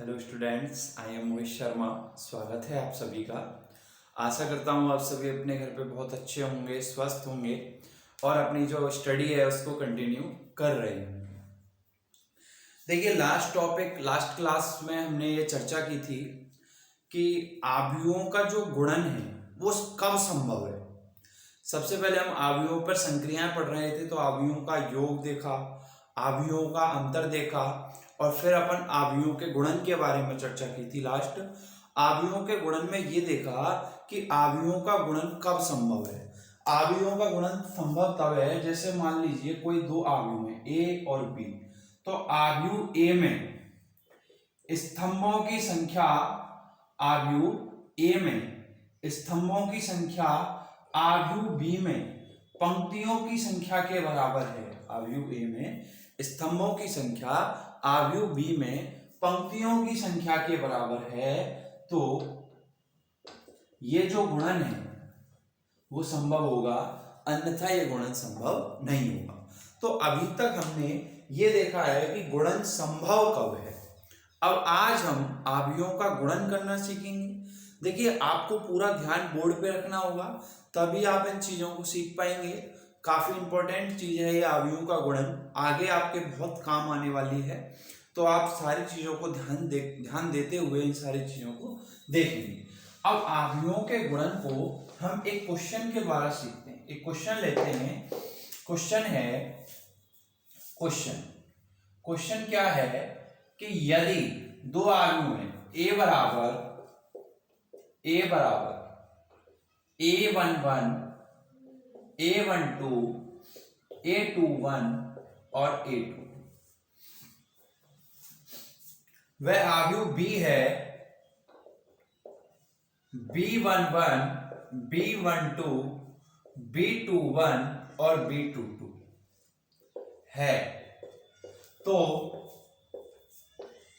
Hello students, I am Mohit Sharma. स्वागत है आप सभी का। आशा करता हूँ आप सभी अपने घर पे बहुत अच्छे होंगे, स्वस्थ होंगे और अपनी जो स्टडी है उसको कंटिन्यू कर रहे होंगे। देखिए, लास्ट क्लास में हमने ये चर्चा की थी कि आव्यूहों का जो गुणन है वो कब संभव है। सबसे पहले हम आव्यूहों पर संक्रियाएं पढ़ रहे थे, तो आव्यूहों का योग देखा, आव्यूहों का अंतर देखा और फिर अपन आव्यूहों के गुणन के बारे में चर्चा की थी। लास्ट आव्यूहों के गुणन में ये देखा कि आव्यूहों का गुणन कब संभव है। आव्यूहों का गुणन संभव तब है जैसे मान लीजिए कोई दो आव्यूह हैं ए और बी, तो आव्यूह ए में स्तंभों की संख्या आव्यूह ए में स्तंभों की संख्या आव्यूह बी में पंक्तियों की संख्या के बराबर है। आव्यूह ए में स्तंभों की संख्या आव्यूह बी में पंक्तियों की संख्या के बराबर है, तो ये जो गुणन है वो संभव होगा, अन्यथा ये गुणन संभव नहीं होगा। तो अभी तक हमने ये देखा है कि गुणन संभव कब है। अब आज हम आव्यूहों का गुणन करना सीखेंगे। देखिए, आपको पूरा ध्यान बोर्ड पे रखना होगा, तभी आप इन चीजों को सीख पाएंगे। काफी इंपॉर्टेंट चीज है ये आव्यूहों का गुणन, आगे आपके बहुत काम आने वाली है। तो आप सारी चीजों को ध्यान देते हुए इन सारी चीजों को देखेंगे। अब आव्यूहों के गुणन को हम एक क्वेश्चन के द्वारा सीखते हैं। एक क्वेश्चन लेते हैं। क्वेश्चन क्या है कि यदि दो आव्यूह हैं ए बराबर A11, A12, A21 और A22, वह आव्यूह B है B11, B12, B21 और B22 है, तो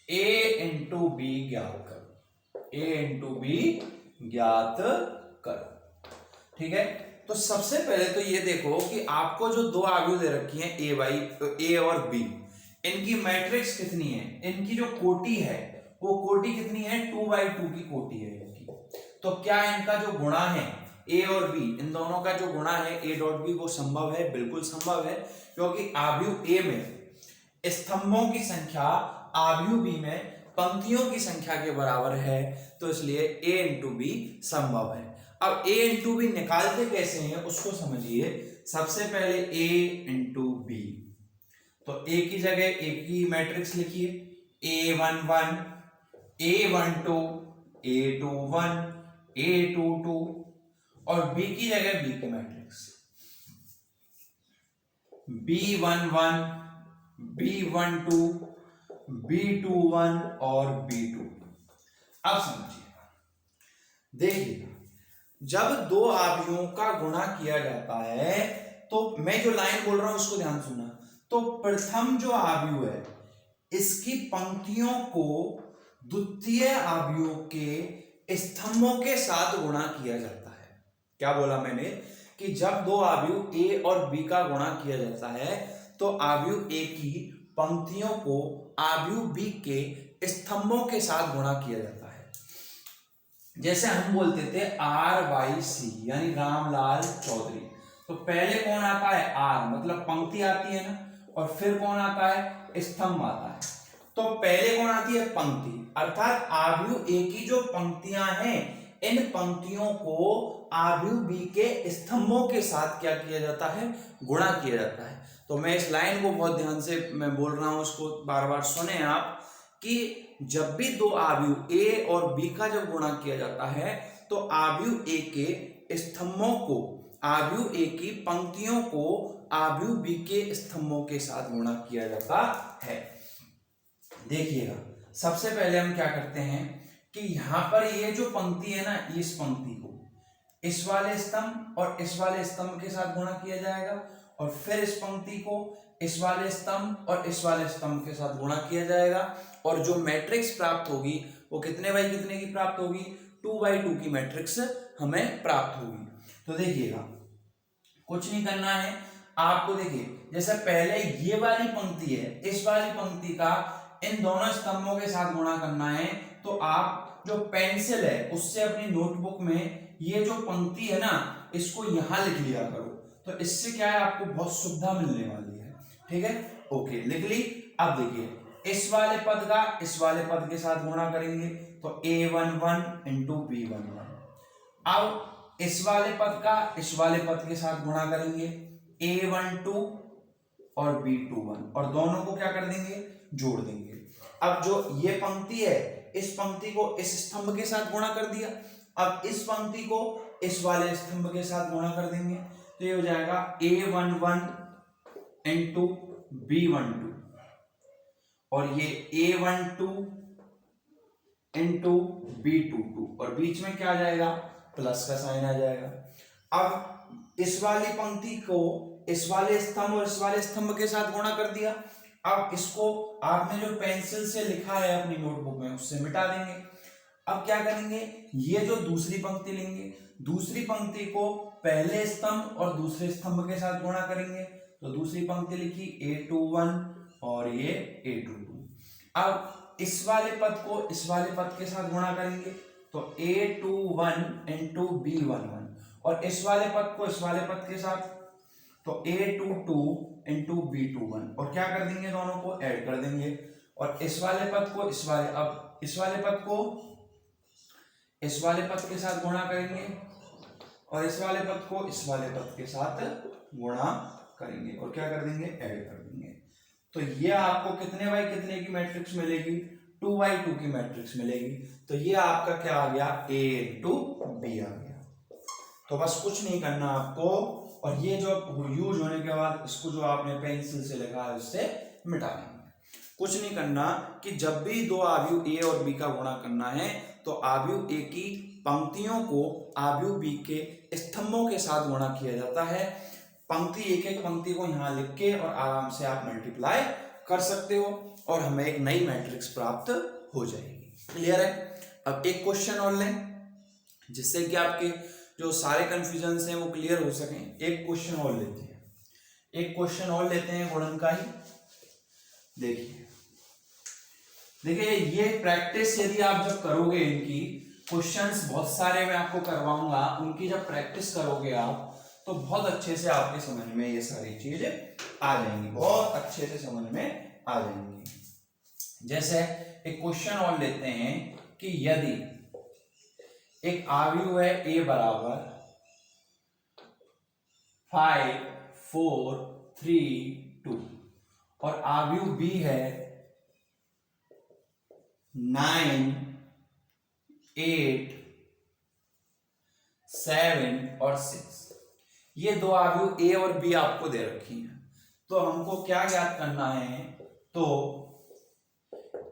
A इंटू बी ज्ञात करो। A इंटू बी ज्ञात करो। ठीक है, तो सबसे पहले तो ये देखो कि आपको जो दो आव्यूह दे रखी हैं ए और बी, इनकी मैट्रिक्स कितनी है, इनकी जो कोटि है वो कोटि कितनी है, 2/2 की कोटि है इनकी। तो क्या इनका जो गुणा है ए और बी, इन दोनों का जो गुणा है ए डॉट बी, वो संभव है? बिल्कुल संभव है, क्योंकि आव्यूह ए में स्तंभों की संख्या आव्यूह बी में पंक्तियों की संख्या के बराबर है, तो इसलिए a इंटू बी संभव है। अब a इंटू बी निकालते कैसे हैं उसको समझिए। सबसे पहले a इंटू बी, तो a की जगह a की मैट्रिक्स लिखिए, A11, A12, A21, A22 और b की जगह b की मैट्रिक्स B11, B12, B21 और B22। अब समझिएगा, देखिएगा, जब दो आव्यूहों का गुणा किया जाता है, तो मैं जो लाइन बोल रहा हूं उसको ध्यान सुनना। तो प्रथम जो आव्यूह है इसकी पंक्तियों को द्वितीय आव्यूह के स्तंभों के साथ गुणा किया जाता है। क्या बोला मैंने कि जब दो आव्यूह ए और बी का गुणा किया जाता है, तो आव्यूह ए की पंक्तियों को आव्यूह बी के स्तंभों के साथ गुणा किया जाता है। जैसे हम बोलते थे RYC, यानी रामलाल चौधरी, तो पहले कौन आता है, आर मतलब पंक्ति आती है ना, और फिर कौन आता है, स्तंभ आता है। तो पहले कौन आती है, पंक्ति, अर्थात आव्यूह ए की जो पंक्तियां हैं, इन पंक्तियों को आव्यूह बी के स्तंभों के साथ क्या किया जाता है, गुणा किया जाता है। तो मैं इस लाइन को बहुत ध्यान से मैं बोल रहा हूं, उसको बार बार सुने आप, कि जब भी दो आव्यूह ए और बी का जब गुणा किया जाता है, तो आव्यूह ए के स्तंभों को, आव्यूह ए की पंक्तियों को आव्यूह बी के स्तंभों के साथ गुणा किया जाता है। देखिएगा, सबसे पहले हम क्या करते हैं कि यहां पर ये जो पंक्ति है ना, इस पंक्ति को इस वाले स्तंभ और इस वाले स्तंभ के साथ गुणा किया जाएगा, और फिर इस पंक्ति को इस वाले स्तंभ और इस वाले स्तंभ के साथ गुणा किया जाएगा, और जो मैट्रिक्स प्राप्त होगी वो कितने बाई कितने की प्राप्त होगी, 2/2 की मैट्रिक्स हमें प्राप्त होगी। तो देखिएगा, कुछ नहीं करना है आपको। देखिए, जैसे पहले ये वाली पंक्ति है, इस वाली पंक्ति का इन दोनों स्तंभों के साथ गुणा करना है तो आप जो पेंसिल है उससे अपनी नोटबुक में ये जो पंक्ति है ना इसको यहां लिख लिया करो, तो इससे क्या है आपको बहुत सुविधा मिलने वाली है। ठीक है, ओके, लिख ली। अब देखिए इस वाले पद का इस वाले पद के साथ गुणा करेंगे तो a11 इंटू b11। अब इस वाले पद का इस वाले पद के साथ गुणा करेंगे a12 और b21 और दोनों को क्या कर देंगे, जोड़ देंगे। अब जो ये पंक्ति है इस पंक्ति को इस स्तंभ के साथ गुणा कर दिया, अब इस पंक्ति को इस वाले स्तंभ के साथ गुणा कर देंगे तो ये हो जाएगा a11 इंटू b12 और ये a12 इंटू b22 और बीच में क्या आ जाएगा, प्लस का साइन आ जाएगा। अब इस वाली पंक्ति को इस वाले स्तंभ और इस वाले स्तंभ के साथ गुणा कर दिया। अब इसको आपने जो पेंसिल से लिखा है अपनी नोटबुक में उससे मिटा देंगे। अब क्या करेंगे, ये जो दूसरी पंक्ति लेंगे, दूसरी पंक्ति को पहले स्तंभ और दूसरे स्तंभ के साथ गुणा करेंगे तो दूसरी पंक्ति लिखी a21 और ये a22। अब इस वाले पद को इस वाले पद के साथ गुणा करेंगे तो a21 इंटू b11 और इस वाले पद को इस वाले पद के साथ तो a22 इंटू b21 और क्या कर देंगे, दोनों को ऐड कर देंगे और इस वाले पद को इस वाले अब इस वाले पद को इस वाले पद के साथ गुणा करेंगे और इस वाले पद को इस वाले पद के साथ गुणा करेंगे और क्या कर देंगे, ऐड कर देंगे। तो ये आपको कितने बाई कितने की मैट्रिक्स मिलेगी, 2x2 की मैट्रिक्स मिलेगी। तो ये आपका क्या आ गया, a इंटू बी आ गया। तो बस कुछ नहीं करना आपको, और ये जो यूज होने के बाद इसको जो आपने पेंसिल से लिखा है उससे मिटा देंगे। कुछ नहीं करना कि जब भी दो आव्यूह a और b का गुणा करना है तो आव्यूह a की पंक्तियों को आव्यूह b के स्तंभों के साथ गुणा किया जाता है। पंक्ति एक एक पंक्ति को यहाँ लिख के और आराम से आप मल्टीप्लाई कर सकते हो और हमें एक नई मैट्रिक्स प्राप्त हो जाएगी। क्लियर है। अब एक क्वेश्चन और लें जिससे कि आपके जो सारे कंफ्यूजन हैं वो क्लियर हो सकें। एक क्वेश्चन और लेते हैं, एक क्वेश्चन और लेते हैं गुणन का ही। देखिए ये प्रैक्टिस यदि आप जब करोगे, इनकी क्वेश्चंस बहुत सारे मैं आपको करवाऊंगा, उनकी जब प्रैक्टिस करोगे आप तो बहुत अच्छे से आपके समझ में ये सारी चीजें आ जाएंगी, बहुत अच्छे से समझ में आ जाएंगी। जैसे एक क्वेश्चन और लेते हैं कि यदि एक आव्यूह है a बराबर 5 4 3 2 और आव्यूह b है 9 8 7 और 6। ये दो आव्यूह a और b आपको दे रखी हैं, तो हमको क्या ज्ञात करना है, तो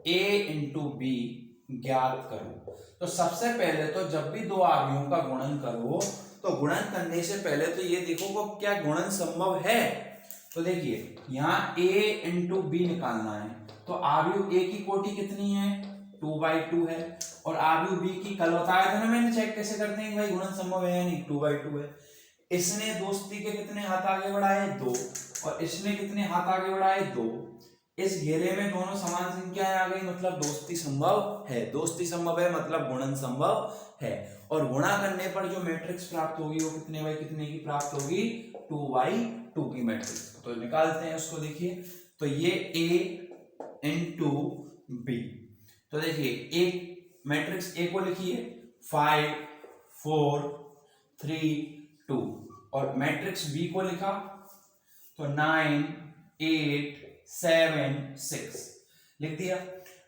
a इंटू b ज्ञात करो। तो सबसे पहले तो जब भी दो आव्यूहों का गुणन करो तो गुणन करने से पहले तो ये देखो को क्या गुणन संभव है। तो देखिए यहाँ a इंटू बी निकालना है, तो आव्यूह a की कोटि कितनी है, 2/2 है, और आव्यूह b की कल बताया था ना मैंने, चेक कैसे करते हैं भाई गुणन संभव है या नहीं, 2/2 है। इसने दोस्ती के कितने हाथ आगे बढ़ाए, 2, और इसने कितने हाथ आगे बढ़ाए, 2। इस घेरे में दोनों समान संख्याएं आ गई, मतलब दोस्ती संभव है। दोस्ती संभव है मतलब गुणन संभव है, और गुणा करने पर जो मैट्रिक्स प्राप्त होगी वो कितने बाई कितने की प्राप्त होगी, 2/2 की मैट्रिक्स। तो निकालते हैं उसको। देखिए तो ये a इंटू बी, तो देखिए एक मैट्रिक्स a को लिखिए 5 4 3 2, और मैट्रिक्स बी को लिखा तो 9 8 7 6 लिख दिया।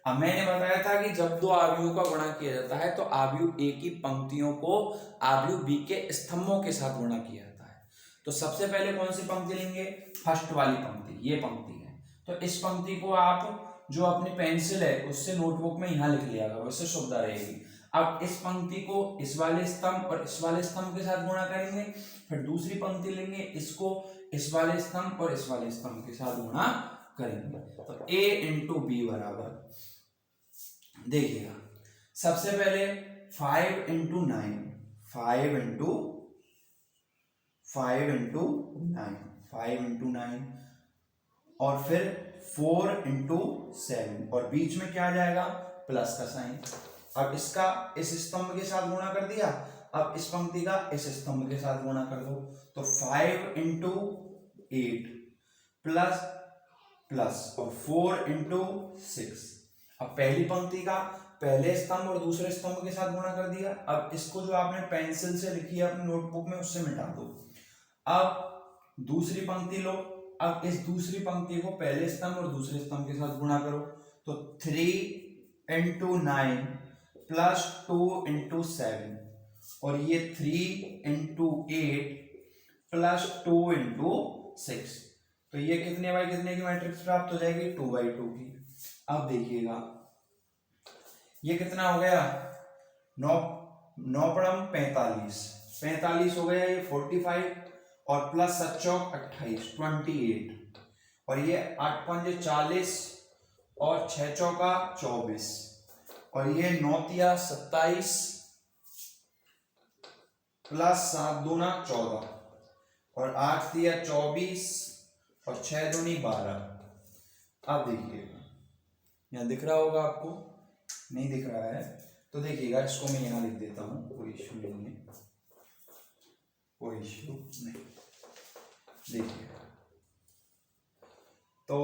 अब मैंने बताया था कि जब दो आव्यूहों का गुणा किया जाता है तो आव्यूह a की पंक्तियों को आव्यूह b के स्तंभों के साथ गुणा किया जाता है। तो सबसे पहले कौन सी पंक्ति लेंगे, फर्स्ट वाली पंक्ति, ये पंक्ति है। तो इस पंक्ति को आप जो अपनी पेंसिल है उससे नोटबुक में यहाँ लिख लिया करो, इससे सुविधा रहेगी। अब इस पंक्ति को इस वाले स्तंभ और इस वाले स्तंभ के साथ गुणा करेंगे, फिर दूसरी पंक्ति लेंगे, इसको इस वाले स्तंभ और इस वाले स्तंभ के साथ गुणा करेंगे। तो a इंटू बी बराबर, देखिएगा सबसे पहले 5 इंटू 9, 5 इंटू 9, 5 इंटू 9, और फिर 4 इंटू 7 और बीच में क्या आ जाएगा, प्लस का साइन। अब इसका इस स्तंभ के साथ गुणा कर दिया, अब इस पंक्ति का इस स्तंभ के साथ गुणा कर दो, तो 5 इंटू 8 प्लस प्लस और 4 इंटू 6। अब पहली पंक्ति का पहले स्तंभ और दूसरे स्तंभ के साथ गुणा कर दिया। अब इसको जो आपने पेंसिल से लिखी है अपनी नोटबुक में उससे मिटा दो। अब दूसरी पंक्ति लो, अब इस दूसरी पंक्ति को पहले स्तंभ और दूसरे स्तंभ के साथ गुणा करो, तो 3 इंटू 9 प्लस 2 इंटू 7 और ये 3 इंटू 8 प्लस 2 इंटू 6। तो ये कितने बाई कितने की मैट्रिक्स प्राप्त हो जाएगी, 2/2 की। अब देखिएगा ये कितना हो गया, 9 पड़म 45 हो गया, ये 45 और प्लस 7 चौक 28 28 और ये 8 पंजे 40 और 6 चौका 24 और ये 9 तिया 27 प्लस 7 दूना 14 और 8 तिया 24 और 6 दूनी 12। अब देखिएगा यहाँ दिख रहा होगा आपको, नहीं दिख रहा है तो देखिएगा, इसको मैं यहाँ लिख देता हूँ, कोई इश्यू नहीं है, कोई इश्यू नहीं। देखिए तो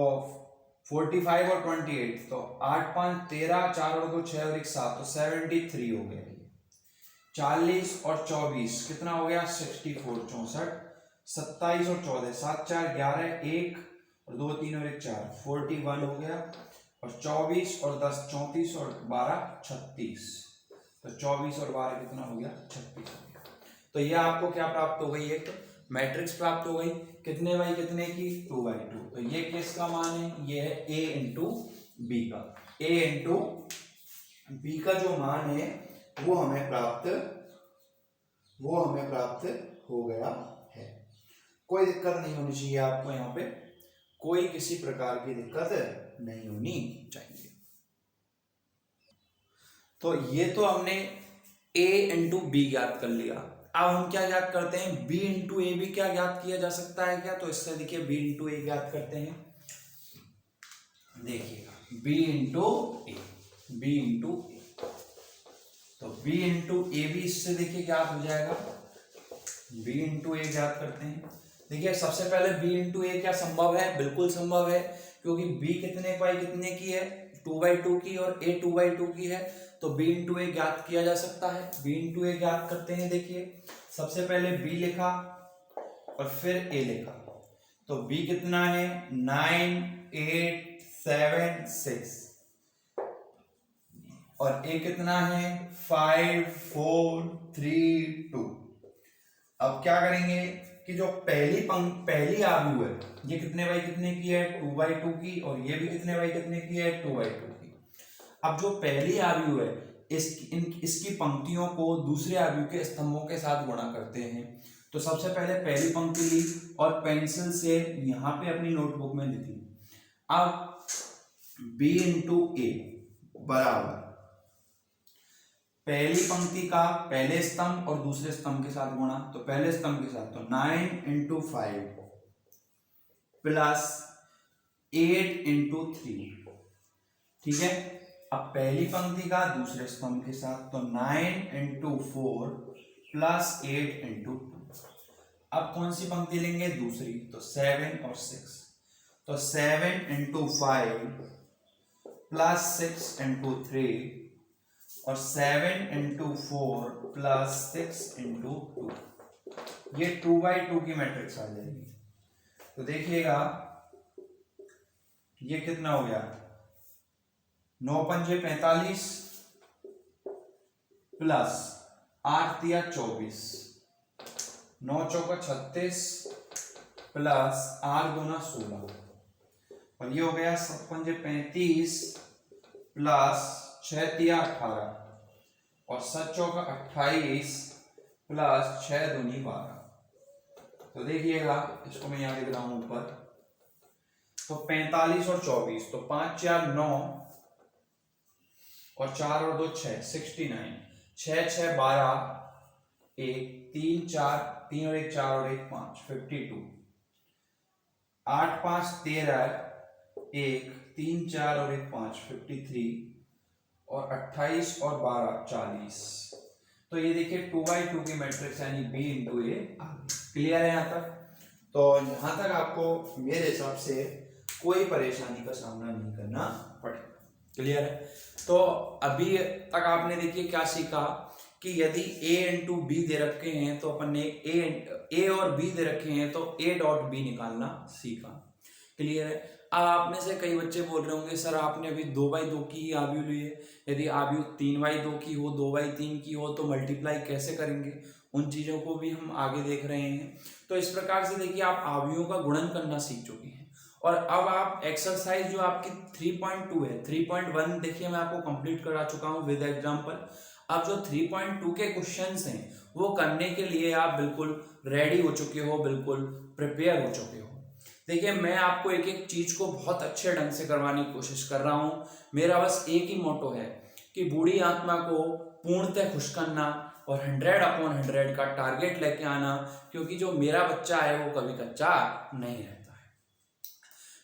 45 और 28 तो 8 5 13 4 और 2 6 और 1 7 तो 73 हो गया। 40 और 24 कितना हो गया, 64 64 27 और 14 7 4 11 1 और 2 3 और 1 4 41 हो गया और 24 और 10 34 और 12 36 तो 24 और 12 कितना हो गया, 36 हो गया। तो ये आपको क्या प्राप्त हो गई, एक मैट्रिक्स प्राप्त हो गई, कितने बाई कितने की, 2/2। तो ये किसका मान है, ये है a इंटू बी का, a इंटू बी का जो मान है वो हमें प्राप्त हो गया है। कोई दिक्कत नहीं होनी चाहिए आपको, यहाँ पे कोई किसी प्रकार की दिक्कत नहीं होनी चाहिए। तो ये तो हमने a इंटू बी ज्ञात कर लिया। अब हम क्या ज्ञात करते हैं, b इंटू ए भी क्या ज्ञात किया जा सकता है क्या, तो इससे देखिए b इंटू ए ज्ञात करते हैं। देखिएगा b इंटू ए, तो b इंटू ए भी इससे देखिए ज्ञात हो जाएगा, b इंटू ए ज्ञात करते हैं। देखिए सबसे पहले b इंटू ए क्या संभव है, बिल्कुल संभव है, क्योंकि b कितने बाई कितने की है, 2/2 की और a 2/2 की है, तो b इंटू ए ज्ञात किया जा सकता है। b इंटू ए ज्ञात करते हैं। देखिए सबसे पहले b लिखा और फिर a लिखा, तो b कितना है, 9 8 7 6 और a कितना है, 5 4 3 2। अब क्या करेंगे कि जो पहली आयु है ये कितने बाई कितने की है, 2/2 की और ये भी कितने बाई कितने की है, 2/2 की। अब जो पहली आयु है इसकी पंक्तियों को दूसरे आयु के स्तंभों के साथ गुणा करते हैं। तो सबसे पहले पहली पंक्ति ली और पेंसिल से यहाँ पे अपनी नोटबुक में लिखी। अब b इंटू ए बराबर पहली पंक्ति का पहले स्तंभ और दूसरे स्तंभ के साथ गुणा, तो पहले स्तंभ के साथ तो 9 इंटू 5 प्लस 8 इंटू 3, ठीक है। अब पहली पंक्ति का दूसरे स्तंभ के साथ तो 9 इंटू 4 प्लस 8 इंटू 2। अब कौन सी पंक्ति लेंगे, दूसरी, तो 7 और 6, तो 7 इंटू 5 प्लस 6 इंटू 3 और 7 इंटू 4 प्लस 6 इंटू 2, ये 2/2 की मैट्रिक्स आ जाएगी। तो देखिएगा ये कितना हो गया, 9 पंजे 45 प्लस 8 तिया 24, 9 चौका 36 प्लस 8 दूना 16 और ये हो गया 7 पंजे 35 प्लस 6 तिया 18 और 7 चौका 28 प्लस 6 दूनी 12। तो देखिएगा इसको मैं यहाँ लिख रहा हूं ऊपर, तो 45 और 24 तो 5 4 9 और 4 और 2 6 69, 6 6 12 1 3 4 3 और 1 4 और 1 5 52, 8 5 13 1 3 4 और 1 5 53 और 28 और 12 40। तो ये देखिए 2x2 की मैट्रिक्स यानी b इंटू ए आ गई। क्लियर है यहाँ तक? तो यहाँ तक आपको मेरे हिसाब से कोई परेशानी का सामना नहीं करना पड़ेगा। क्लियर है? तो अभी तक आपने देखिए क्या सीखा कि यदि a इंटू बी दे रखे हैं तो अपन ने a और b दे रखे हैं तो a डॉट b निकालना सीखा। क्लियर है? अब आप में से कई बच्चे बोल रहे होंगे सर आपने अभी 2x2 की आव्यू ली है, यदि आव्यू 3x2 की हो 2x3 की हो तो मल्टीप्लाई कैसे करेंगे? उन चीज़ों को भी हम आगे देख रहे हैं। तो इस प्रकार से देखिए आप आव्यूहों का गुणन करना सीख चुके हैं। और अब आप एक्सरसाइज जो आपकी 3.2 है, 3.1 देखिए मैं आपको कंप्लीट करा चुका हूँ विद एग्जांपल। अब जो 3.2 के क्वेश्चंस हैं वो करने के लिए आप बिल्कुल रेडी हो चुके हो, बिल्कुल प्रिपेयर हो चुके हो। देखिए मैं आपको एक एक चीज को बहुत अच्छे ढंग से करवाने की कोशिश कर रहा हूँ। मेरा बस एक ही मोटो है कि बूढ़ी आत्मा को पूर्णतः खुश करना और 100/100 का टारगेट लेके आना, क्योंकि जो मेरा बच्चा है वो कभी कच्चा नहीं रहता है।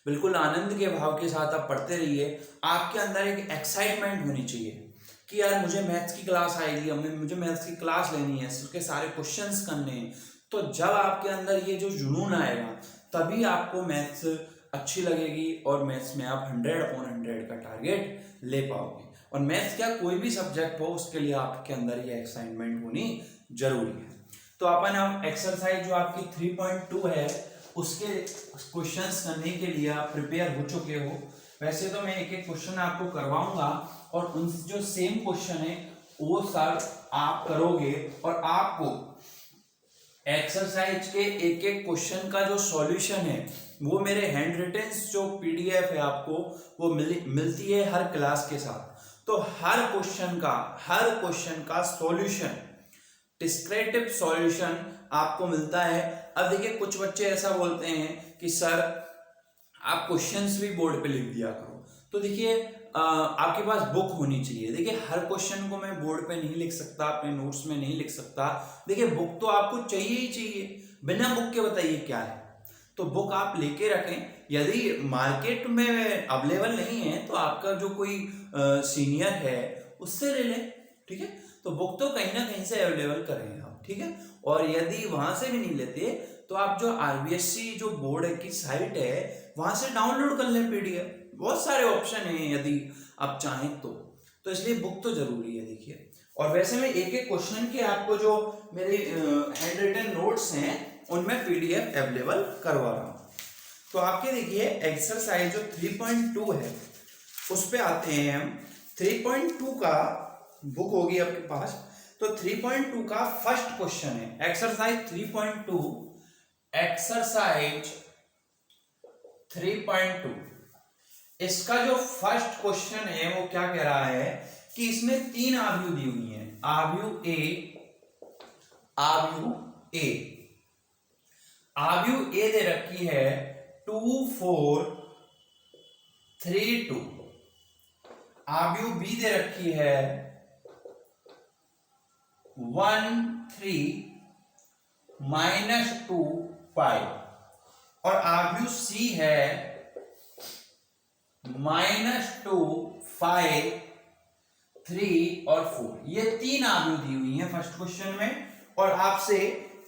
बिल्कुल आनंद के भाव के साथ आप पढ़ते रहिए। आपके अंदर एक एक्साइटमेंट होनी चाहिए कि यार मुझे मैथ्स की क्लास आएगी, मुझे मैथ्स की क्लास लेनी है, उसके सारे क्वेश्चंस करने हैं। तो जब आपके अंदर ये जो जुनून आएगा तभी आपको मैथ्स अच्छी लगेगी और मैथ्स में आप 100/100 का टारगेट ले पाओगे। और मैथ्स क्या कोई भी सब्जेक्ट हो उसके लिए आपके अंदर ये एक्साइटमेंट होनी जरूरी है। तो अपन अब एक्सरसाइज जो आपकी 3.2 है उसके क्वेश्चंस करने के लिए आप प्रिपेयर हो चुके हो। वैसे तो मैं एक एक क्वेश्चन आपको करवाऊंगा और उन जो सेम क्वेश्चन है वो सर आप करोगे और आपको एक्सरसाइज के एक एक क्वेश्चन का जो सॉल्यूशन है वो मेरे हैंड रिटन जो पीडीएफ है आपको वो मिलती है हर क्लास के साथ। तो हर क्वेश्चन का सॉल्यूशन, डिस्क्रिप्टिव सॉल्यूशन आपको मिलता है। अब देखिए कुछ बच्चे ऐसा बोलते हैं कि सर आप क्वेश्चंस भी बोर्ड पे लिख दिया करो। तो देखिए आपके पास बुक होनी चाहिए। देखिए हर क्वेश्चन को मैं बोर्ड पे नहीं लिख सकता, अपने नोट्स में नहीं लिख सकता। देखिए बुक तो आपको चाहिए ही चाहिए, बिना बुक के बताइए क्या है। तो बुक आप लेके रखें। यदि मार्केट में अवेलेबल नहीं है तो आपका जो कोई सीनियर है उससे ले लें। ठीक है? तो बुक तो कहीं ना कहीं से अवेलेबल करें आप। ठीक है? और यदि वहां से भी नहीं लेते तो आप जो आरबीएससी जो बोर्ड की साइट है वहां से डाउनलोड कर लें पीडीएफ। बहुत सारे ऑप्शन हैं यदि आप चाहें तो इसलिए बुक तो जरूरी है। देखिए और वैसे में एक एक क्वेश्चन के आपको जो मेरे हैंड रिटन नोट्स हैं उनमें पीडीएफ अवेलेबल करवा रहा हूं। तो आपके देखिए एक्सरसाइज जो 3.2 है उस पे आते हैं हम। 3.2 का बुक होगी आपके पास। तो 3.2 का फर्स्ट क्वेश्चन है एक्सरसाइज 3.2। एक्सरसाइज 3.2 इसका जो फर्स्ट क्वेश्चन है वो क्या कह रहा है कि इसमें 3 आव्यूह दी हुई हैं। आव्यूह ए दे रखी है 2 4 3 2। आव्यूह बी दे रखी है 1 3 -2 5 और आव्यूह सी है -2 5 3 और 4। ये 3 आव्यूह दी हुई हैं फर्स्ट क्वेश्चन में। और आपसे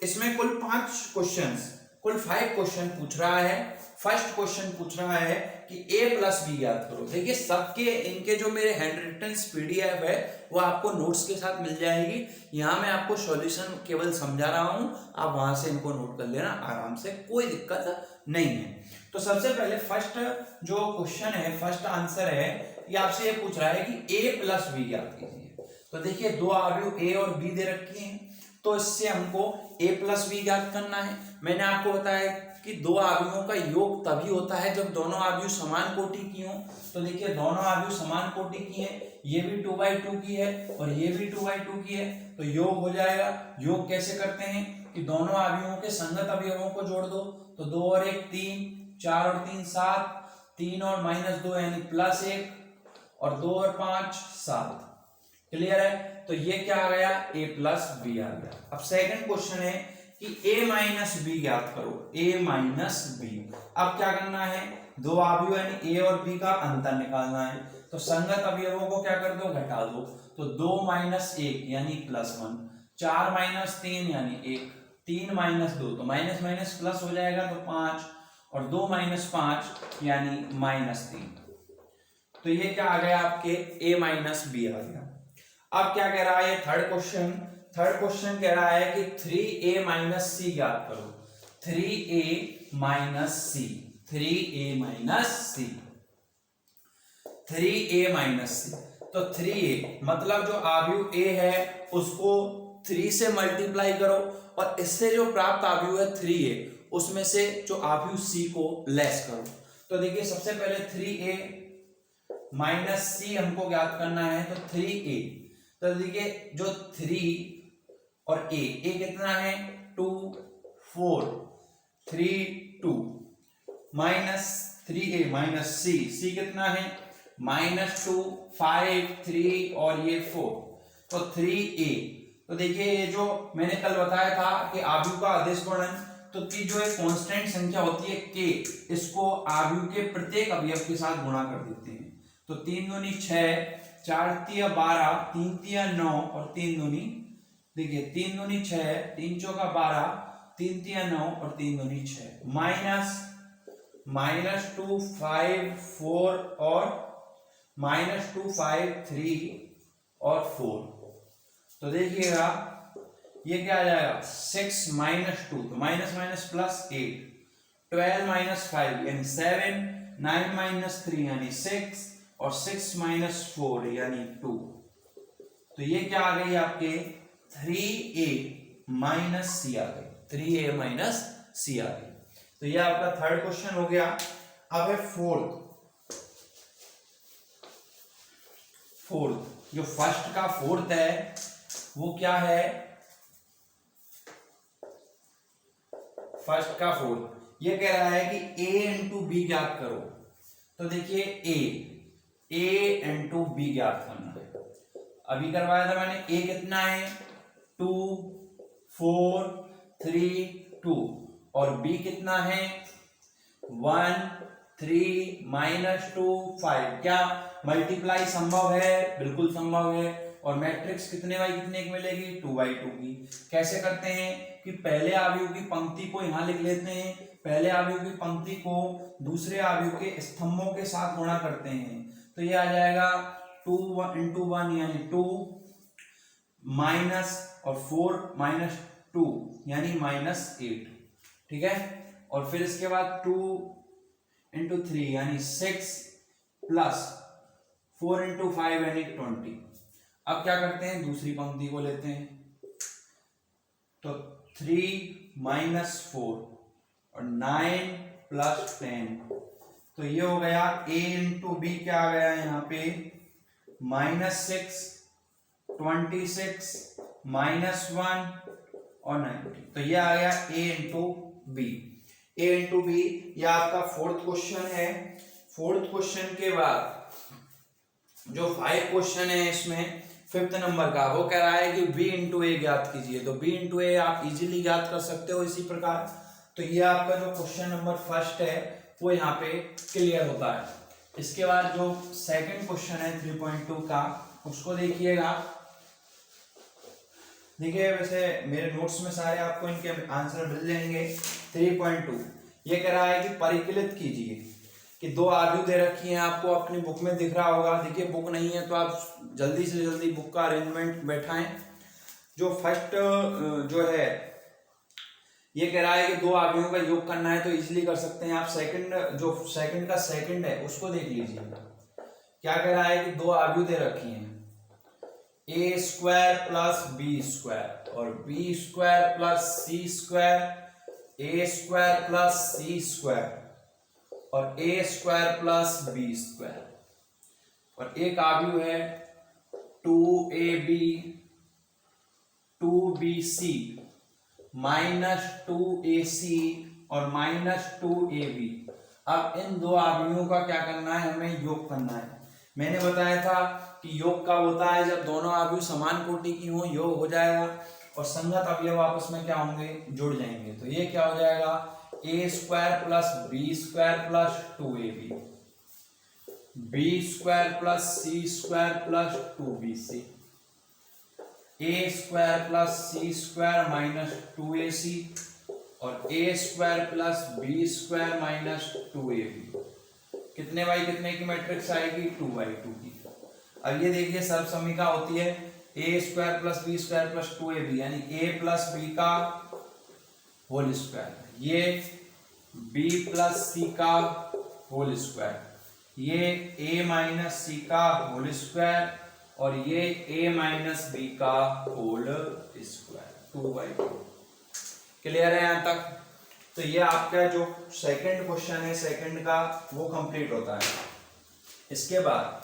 इसमें कुल 5 क्वेश्चंस, कुल 5 क्वेश्चन पूछ रहा है। फर्स्ट क्वेश्चन पूछ रहा है कि a प्लस बी याद करो। देखिए सबके इनके जो मेरे हैंड रिटन पीडीएफ है वो आपको नोट्स के साथ मिल जाएगी। यहाँ मैं आपको सॉल्यूशन केवल समझा रहा हूँ, आप वहां से इनको नोट कर लेना आराम से, कोई दिक्कत नहीं है। तो सबसे पहले फर्स्ट जो क्वेश्चन है, फर्स्ट आंसर है, ये आपसे ये पूछ रहा है कि a प्लस बी याद कीजिए। तो देखिए 2 आव्यूह a और b दे रखी हैं तो इससे हमको a प्लस बी याद करना है। मैंने आपको बताया कि 2 आव्यूहों का योग तभी होता है जब दोनों आव्यूह समान कोटि की हों। तो देखिए दोनों आव्यूह समान कोटि की हैं, ये भी 2/2 की है और ये भी 2/2 की है, तो योग हो जाएगा। योग कैसे करते हैं कि दोनों आव्यूहों के संगत अवयवों को जोड़ दो। तो 2 और 1 3, 4 और 3 7, 3 और -2 यानी +1 और 2 और 5 7। क्लियर है? तो ये क्या आ गया, a प्लस बी आ गया। अब सेकंड क्वेश्चन है कि a माइनस बी याद करो, a माइनस बी। अब क्या करना है दो अवयव यानी ए और बी का अंतर निकालना है, तो संगत अवयवों को क्या कर दो, घटा दो। तो 2 माइनस 1 यानी +1, 4 माइनस 3 यानी 1, 3 माइनस 2 तो माइनस माइनस प्लस हो जाएगा तो 5, और 2 माइनस 5 यानी -3। तो ये क्या आ गया आपके a माइनस बी आ गया। अब क्या कह रहा है थर्ड क्वेश्चन कह रहा है कि 3a माइनस सी ज्ञात करो। 3a माइनस सी, 3a माइनस सी, 3a माइनस सी। तो 3a मतलब जो अवयव a है उसको 3 से मल्टीप्लाई करो, और इससे जो प्राप्त अवयव है 3a उसमें से जो अवयव c को लेस करो। तो देखिए सबसे पहले 3a माइनस सी हमको ज्ञात करना है, तो 3a, तो देखिए जो 3 और a कितना है 2, 4, 3, 2 माइनस 3a माइनस सी कितना है -2, 5, 3 और ये 4, तो 3a। तो देखिए ये जो मैंने कल बताया था कि अवयव का अदिश गुणन, तो की जो एक कांस्टेंट संख्या होती है k, इसको अवयव के प्रत्येक अवयव के साथ गुणा कर देते हैं। तो 3 दूनी 6, 4 तिया 12, 3 तिया 9 और 3 दूनी, देखिए 3 दूनी 6, 3 चौका 12, 3 तिया 9 और 3 दूनी 6, -2, 5, 4 और -2, 5, 3 और 4। तो देखिएगा ये क्या आ जाएगा 6 - 2, तो माइनस माइनस प्लस 8, 12 - 5 यानी 7, 9 - 3 यानी 6 और 6 - 4 यानी 2। तो ये क्या आ गई आपके 3a माइनस सी आ गई, 3a माइनस सी आ गई। तो ये आपका थर्ड क्वेश्चन हो गया। अब है फोर्थ, जो फर्स्ट का फोर्थ है वो क्या है, फर्स्ट का फोर्थ ये कह रहा है कि a इंटू बी ज्ञात करो। तो देखिए a इंटू बी ज्ञात करना है, अभी करवाया था मैंने। a कितना है 2, 4, 3, 2 और b कितना है 1, 3, -2, 5। क्या मल्टीप्लाई संभव है? बिल्कुल संभव है। और मैट्रिक्स कितने बाई कितने की मिलेगी 2/2 की। कैसे करते हैं कि पहले अवयव की पंक्ति को यहां लिख लेते हैं, पहले अवयव की पंक्ति को दूसरे अवयव के स्तंभों के साथ गुणा करते हैं। तो ये आ जाएगा 2 × 1 यानी 2 माइनस और 4 - 2 यानी -8, ठीक है। और फिर इसके बाद 2 × 3 यानी 6 प्लस 4 × 5 यानी 20। अब क्या करते हैं दूसरी पंक्ति को लेते हैं, तो 3 - 4 और 9 + 10। तो ये हो गया a इंटू बी, क्या आ गया यहाँ पे -6, 26, -1 और 90। तो ये आ गया a into B. a into B ये आपका फोर्थ क्वेश्चन है। फोर्थ क्वेश्चन के बाद जो 5 क्वेश्चन है इसमें फिफ्थ नंबर का, वो कह रहा है कि b इंटू ए ज्ञात कीजिए। तो b इंटू ए आप इजीली ज्ञात कर सकते हो इसी प्रकार। तो ये आपका जो क्वेश्चन नंबर फर्स्ट है वो यहाँ पे क्लियर होता है। इसके बाद जो सेकंड क्वेश्चन है 3.2 का, उसको देखिएगा। देखिए वैसे मेरे नोट्स में सारे आपको इनके आंसर मिल जाएंगे। 3.2 ये कह रहा है कि परिकलित कीजिए, कि दो अवयव दे रखी हैं आपको, अपनी बुक में दिख रहा होगा। देखिए बुक नहीं है तो आप जल्दी से जल्दी बुक का अरेंजमेंट बैठाएं। जो फर्स्ट जो है ये कह रहा है कि दो अवयवों का योग करना है, तो इजीली कर सकते हैं आप। सेकंड जो सेकंड का सेकंड है उसको देख लीजिए। क्या कह रहा है कि दो अवयव दे रखी हैं a² + b² और b² + c² a² + c² और a² + b²। और एक अवयव है 2ab 2bc -2ac और -2ab। अब इन दो अवयवों का क्या करना है, हमें योग करना है। मैंने बताया था कि योग कब होता है, जब दोनों अवयव समान कोटि की हो, योग हो जाएगा। और संगत अवयव आपस में क्या होंगे, जुड़ जाएंगे। तो ये क्या हो जाएगा A square plus B square plus 2ab, B square plus C square plus 2bc, A square plus C square minus 2ac और A square plus B square minus 2ab। कितने बाई कितने की मैट्रिक्स आएगी? 2/2 की। अब ये देखिए सर्व समीका होती है A square plus B square plus 2ab, यानी ए प्लस बी का होल स्क्वायर, ये बी प्लस सी का होल स्क्वायर, ये ए माइनस सी का होल स्क्वायर और ये ए माइनस बी का होल स्क्वायर, 2/2। क्लियर है यहां तक? तो ये आपका जो सेकंड क्वेश्चन है सेकंड का वो कंप्लीट होता है। इसके बाद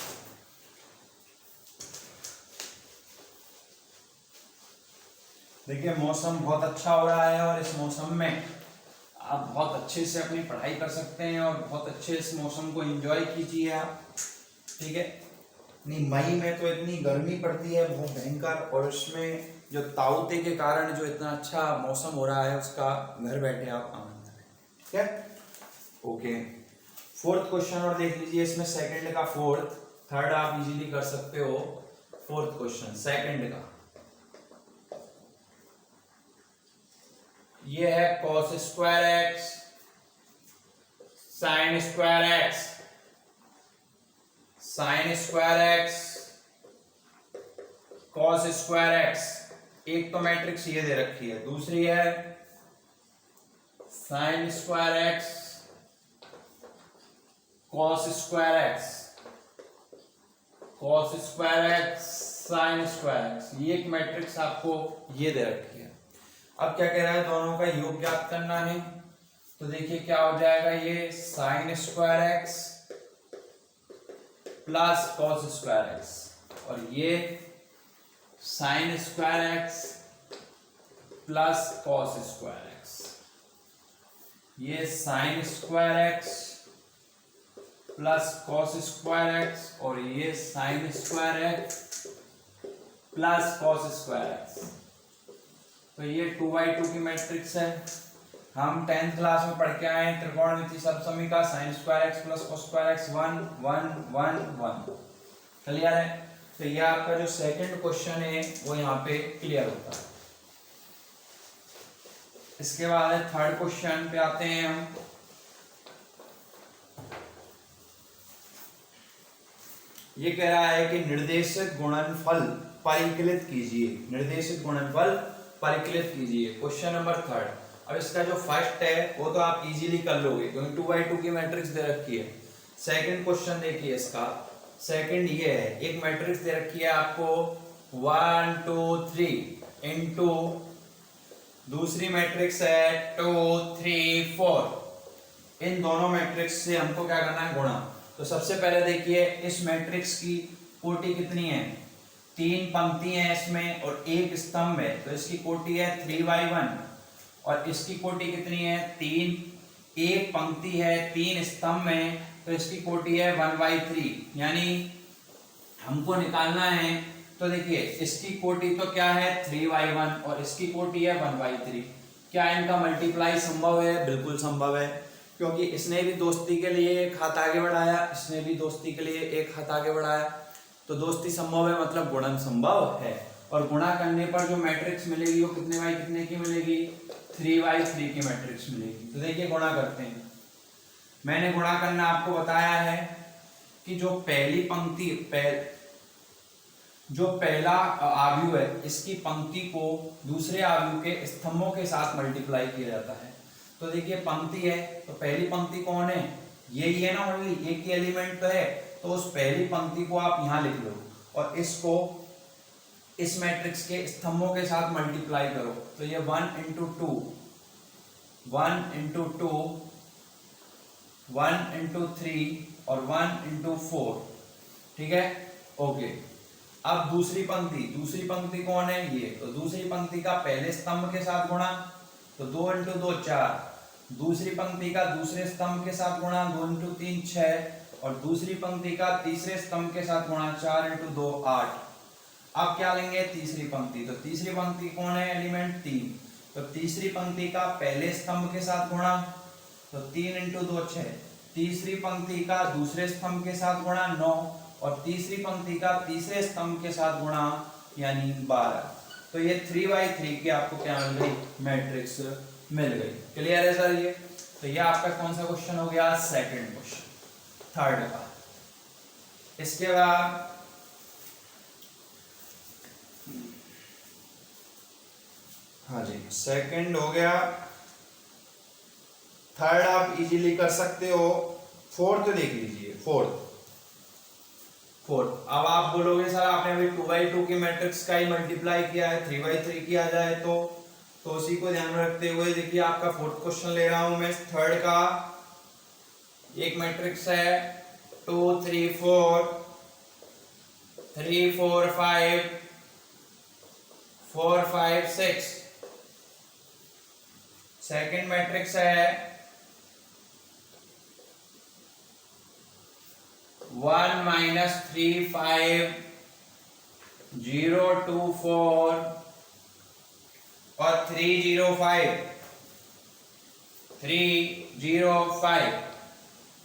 देखिए मौसम बहुत अच्छा हो रहा है और इस मौसम में आप बहुत अच्छे से अपनी पढ़ाई कर सकते हैं और बहुत अच्छे इस मौसम को एंजॉय कीजिए आप, ठीक है। नहीं, मई में तो इतनी गर्मी पड़ती है बहुत भयंकर, और उसमें जो ताउते के कारण जो इतना अच्छा मौसम हो रहा है उसका घर बैठे आप आनंद लें, ठीक है। ओके, फोर्थ क्वेश्चन और देख लीजिए, इसमें सेकंड का फोर्थ, थर्ड आप इजीली कर सकते हो, फोर्थ क्वेश्चन सेकंड का ये है cos square x sign square x, sign square x cos square x. एक तो मैट्रिक्स ये दे रखी है, दूसरी है sign square x cos square x, cos square x sign square X. ये एक मैट्रिक्स आपको ये दे रखी है। अब क्या कह रहा है, दोनों का योग ज्ञात करना है। तो देखिए क्या हो जाएगा, ये sine square X plus cos square X और ये sine square X plus cos square X, ये sine square X plus cos square X और ये sine square X plus cos square X. तो ये 2/2 की मैट्रिक्स है। हम 10th क्लास में पढ़ के आए हैं त्रिकोणमिति सर्वसमीका sine square X plus cos square X 1 1 1 1। Clear है? तो ये आपका जो सेकंड क्वेश्चन है वो यहाँ पे क्लियर होता है। इसके बाद थर्ड क्वेश्चन पे आते हैं हम। ये कह रहा है कि निर्देशित गुणनफल परिकलित कीजिए, निर्देशित गुणनफल परिकलित कीजिए, क्वेश्चन नंबर थर्ड। अब इसका जो फर्स्ट है वो तो आप इजीली कर लोगे क्योंकि 2/2 की मैट्रिक्स दे रखी है। सेकंड क्वेश्चन देखिए, इसका सेकंड ये है, एक मैट्रिक्स दे रखी है आपको 1 2 3 इनटू दूसरी मैट्रिक्स है 2 3 4। इन दोनों मैट्रिक्स से हमको क्या करना है, गुणा। तो सबसे पहले देखिए इस मैट्रिक्स की कोटि कितनी है, 3 पंक्ति है इसमें और 1 स्तंभ है, तो इसकी कोटि है 3/1 और इसकी कोटि कितनी है 3, 1 पंक्ति है 3 स्तंभ में, तो इसकी कोटि है 1/3, यानी हमको निकालना है। तो देखिए इसकी कोटि तो क्या है 3/1 और इसकी कोटि है 1/3। क्या इनका मल्टीप्लाई संभव है? बिल्कुल संभव है, क्योंकि इसने भी दोस्ती के लिए एक हाथ आगे बढ़ाया, इसने भी दोस्ती के लिए एक हाथ आगे बढ़ाया, तो दोस्ती संभव है मतलब गुणन संभव है। और गुणा करने पर जो मैट्रिक्स मिलेगी वो कितने बाई कितने की मिलेगी, 3/3 की मैट्रिक्स मिलेगी। तो देखिए गुणा करते हैं। मैंने गुणा करना आपको बताया है कि जो पहली पंक्ति जो पहला आव्यूह है इसकी पंक्ति को दूसरे आव्यूह के स्तंभों के साथ मल्टीप्लाई किया जाता है। तो देखिए पंक्ति है तो पहली पंक्ति कौन है, यही है ना, ओनली एक ही एलिमेंट तो है, तो उस पहली पंक्ति को आप यहां लिख लो और इसको इस मैट्रिक्स के स्तंभों के साथ मल्टीप्लाई करो। तो ये 1 × 2 1 × 2 1 × 3 और 1 × 4, ठीक है। ओके, अब दूसरी पंक्ति कौन है, ये, तो दूसरी पंक्ति का पहले स्तंभ के साथ गुणा, तो 2 × 2 4, दूसरी पंक्ति का दूसरे स्तंभ के साथ गुणा 2 × 3 6 और दूसरी पंक्ति का तीसरे स्तंभ के साथ गुणा 4 × 2 8। अब क्या लेंगे, तीसरी पंक्ति, तो तीसरी पंक्ति कौन है, एलिमेंट 3, तो तीसरी पंक्ति का पहले स्तंभ के साथ गुणा तो 3 इंटू 2 6। तीसरी पंक्ति का दूसरे स्तंभ के साथ गुणा 9 और तीसरी पंक्ति का तीसरे स्तंभ के साथ गुणा यानी 12। तो ये 3/3 की आपको क्या मिल गई, मैट्रिक्स मिल गई। क्लियर है सर? ये तो ये आपका कौन सा क्वेश्चन हो गया, सेकंड क्वेश्चन, थर्ड का। इसके बाद हाँ जी, सेकंड हो गया। थर्ड आप इजीली कर सकते हो। फोर्थ देख लीजिए, फोर्थ। अब आप बोलोगे सर आपने अभी 2/2 की मैट्रिक्स का ही मल्टीप्लाई किया है, 3/3 किया जाए तो उसी को ध्यान में रखते हुए देखिए आपका फोर्थ क्वेश्चन ले रहा हूं मैं। थर्ड का एक मैट्रिक्स है 2 3 4 3 4 5 4 5 6। सेकंड मैट्रिक्स है 1 -3 5 0 2 4 और 3 0 5 3 0 5।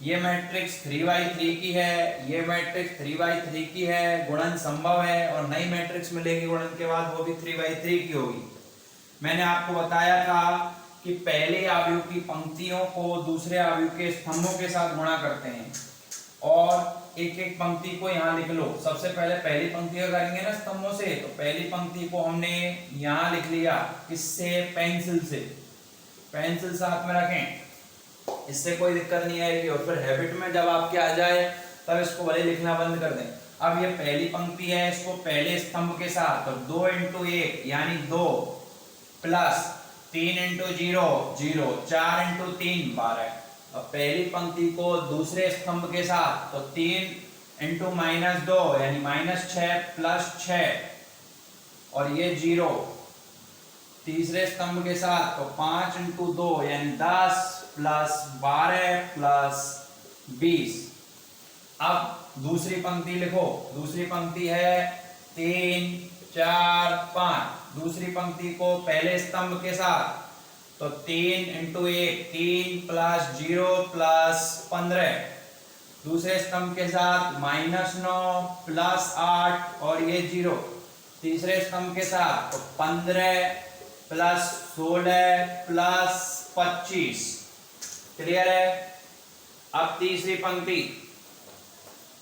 ये मैट्रिक्स 3/3 की है, ये मैट्रिक्स 3/3 की है, गुणन संभव है और नई मैट्रिक्स मिलेगी गुणन के बाद, वो भी 3/3 की होगी। मैंने आपको बताया था कि पहले आव्यूह की पंक्तियों को दूसरे आव्यूह के स्तंभों के साथ गुणा करते हैं और एक एक पंक्ति को यहाँ लिख लो। सबसे पहले पहली पंक्ति का करेंगे ना स्तंभों से, तो पहली पंक्ति को हमने यहाँ लिख लिया, किससे, पेंसिल से। पेंसिल साथ में रखें, इससे कोई दिक्कत नहीं आएगी। और फिर हैबिट में जब आपके आ जाए तब इसको भले लिखना बंद कर दें। अब ये पहली पंक्ति है, इसको पहले स्तंभ के साथ, तो 2 इंटू 1 यानी 2 प्लस 3 इंटू 0 0, 4 इंटू 3 12। अब पहली पंक्ति को दूसरे स्तंभ के साथ, तो 3 इंटू -2 यानी -6 प्लस 6 और ये 0। तीसरे स्तंभ के साथ तो 5 इंटू 2 यानी 10 प्लस 12 प्लस 20। अब दूसरी पंक्ति लिखो, दूसरी पंक्ति है 3 4 5। दूसरी पंक्ति को पहले स्तंभ के साथ, तो 3 इंटू 1 3 प्लस 0 प्लस 15। दूसरे स्तंभ के साथ -9 प्लस 8 और ये 0। तीसरे स्तंभ के साथ तो 15 प्लस 16 प्लस 25। क्लियर है? अब तीसरी पंक्ति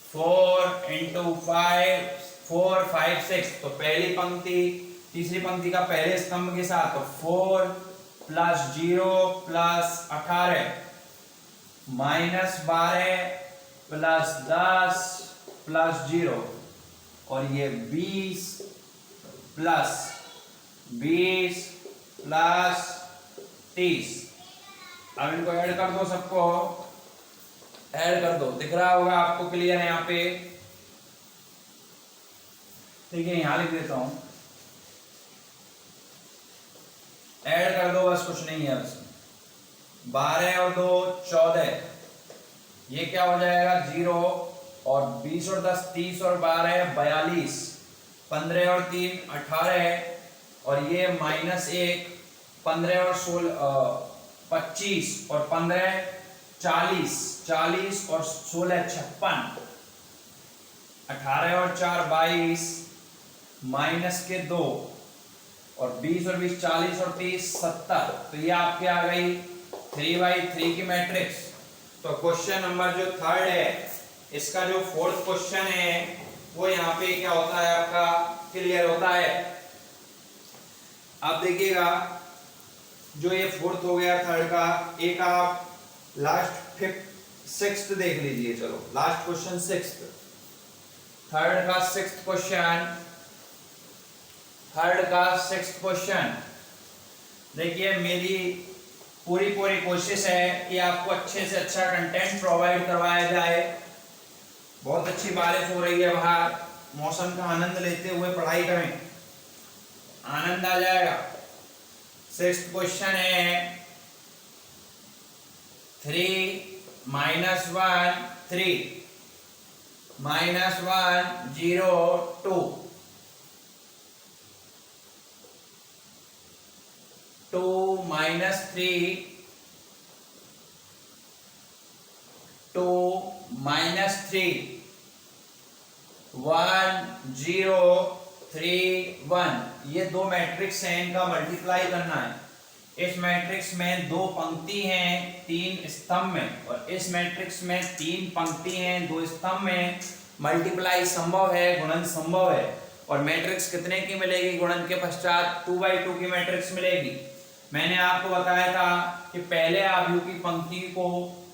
4 इंटू 5 4 5 6। तो पहली पंक्ति तीसरी पंक्ति का पहले स्तंभ के साथ, तो 4 प्लस 0 प्लस 18 -12 प्लस 10 प्लस 0 और ये 20 प्लस 20 प्लस 30। अब इनको ऐड कर दो, सबको ऐड कर दो, दिख रहा होगा आपको, क्लियर है? यहाँ पे देखिए, यहां लिख देता हूं, ऐड कर दो, बस कुछ नहीं है उसमें। 12 और 2 14, ये क्या हो जाएगा 0 और 20 और 10 30 और 12 42, 15 और 3 18 और ये -1 15 और 16 25 और 15 40 40 और 16 56, 18 और 4 22 माइनस के 2 और 20 और 20 40 और 30 70। तो ये आपके आ गई 3/3 की मैट्रिक्स। तो क्वेश्चन नंबर जो थर्ड है, इसका जो फोर्थ क्वेश्चन है वो यहाँ पे क्या होता है आपका, क्लियर होता है। आप देखिएगा, जो ये फोर्थ हो गया थर्ड का, एक आप लास्ट फिफ्थ सिक्स्थ देख लीजिए। चलो लास्ट क्वेश्चन सिक्स्थ, थर्ड का सिक्स्थ क्वेश्चन, थर्ड का सिक्स्थ क्वेश्चन। देखिए, मेरी पूरी कोशिश है कि आपको अच्छे से अच्छा कंटेंट प्रोवाइड करवाया जाए। बहुत अच्छी बारिश हो रही है बाहर, मौसम का आनंद लेते हुए पढ़ाई करें, आनंद आ जाएगा। सिक्स्थ क्वेश्चन है 3 - 1 3 -1 0 2 2 - 3 -3 1 0 3 1, ये दो मैट्रिक्स हैं, इनका मल्टीप्लाई करना है। इस मैट्रिक्स में दो पंक्ति हैं 3 स्तंभ में, और इस मैट्रिक्स में 3 पंक्ति हैं 2 स्तंभ में। मल्टीप्लाई संभव है, गुणन संभव है। और मैट्रिक्स कितने की मिलेगी गुणन के पश्चात? 2/2 की मैट्रिक्स मिलेगी। मैंने आपको बताया था कि पहले आव्यूह की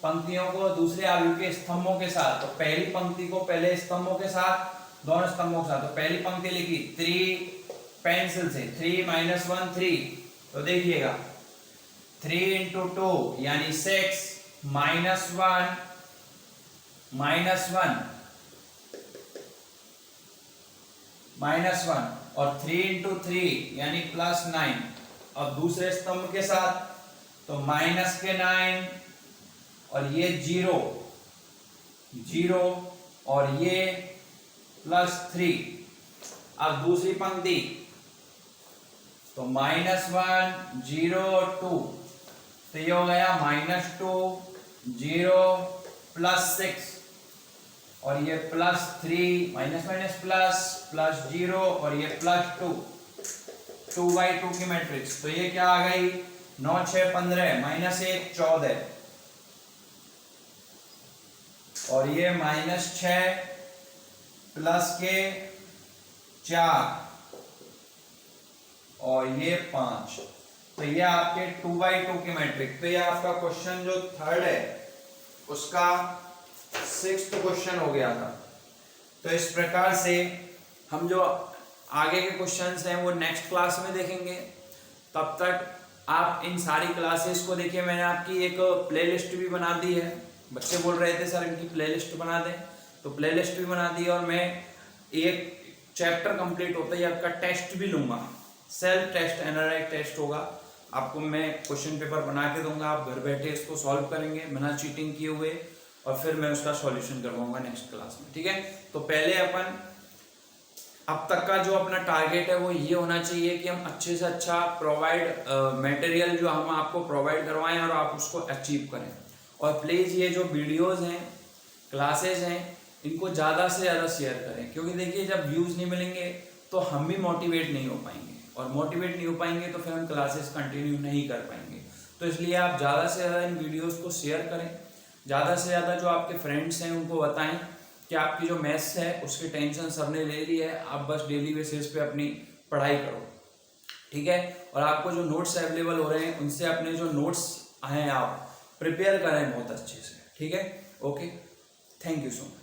पंक्तियों को दूसरे आव्यूह के स्तंभों के साथ, तो पहली पंक्ति को पहले स्तंभों के साथ, दोनों स्तंभों के साथ। तो पहली पंक्ति लिखी 3 पेंसिल से, 3 - 1 3, तो देखिएगा 3 × 2 यानी 6 -1 और 3 × 3 यानी +9। अब दूसरे स्तंभ के साथ तो -9 और ये 0 और ये +3। अब दूसरी पंक्ति तो -1 0 2, तो ये हो गया -2 0 +6 और ये +3 +0 और ये +2, 2/2 की मैट्रिक्स। तो ये क्या आ गई? 9 6 15 -1 14 और ये -6 +4 और ये 5। तो ये आपके 2/2 की मैट्रिक्स। तो ये आपका क्वेश्चन जो थर्ड है उसका 6th क्वेश्चन हो गया था। तो इस प्रकार से हम जो आगे के क्वेश्चंस हैं वो नेक्स्ट क्लास में देखेंगे। तब तक आप इन सारी क्लासेस को देखिए। मैंने आपकी एक प्लेलिस्ट भी बना दी है। बच्चे बोल रहे थे सर इनकी प्लेलिस्ट बना दें, तो प्लेलिस्ट भी बना दी है। और मैं एक चैप्टर कंप्लीट होता ही आपका टेस्ट भी लूंगा, सेल्फ टेस्ट, एनालाइज टेस्ट होगा। आपको मैं क्वेश्चन पेपर बना के दूंगा, आप घर बैठे इसको सॉल्व करेंगे बिना चीटिंग किए हुए, और फिर मैं उसका सॉल्यूशन करवाऊंगा नेक्स्ट क्लास में। ठीक है, तो पहले अपन अब तक का जो अपना टारगेट है वो ये होना चाहिए कि हम अच्छे से अच्छा प्रोवाइड मटेरियल जो हम आपको प्रोवाइड करवाएं और आप उसको अचीव करें। और प्लीज़ ये जो वीडियोस हैं, क्लासेस हैं, इनको ज़्यादा से ज़्यादा शेयर करें, क्योंकि देखिए जब व्यूज़ नहीं मिलेंगे तो हम भी मोटिवेट नहीं हो पाएंगे, और मोटिवेट नहीं हो पाएंगे तो फिर हम क्लासेस कंटिन्यू नहीं कर पाएंगे। तो इसलिए आप ज़्यादा से ज़्यादा इन वीडियोज़ को शेयर करें, ज़्यादा से ज़्यादा जो आपके फ्रेंड्स हैं उनको बताएं कि आपकी जो मैथ्स है उसकी टेंशन सबने ले ली है, आप बस डेली बेसिस पे अपनी पढ़ाई करो। ठीक है, और आपको जो नोट्स अवेलेबल हो रहे हैं उनसे अपने जो नोट्स हैं आप प्रिपेयर करें बहुत अच्छे से। ठीक है, okay, thank you so much.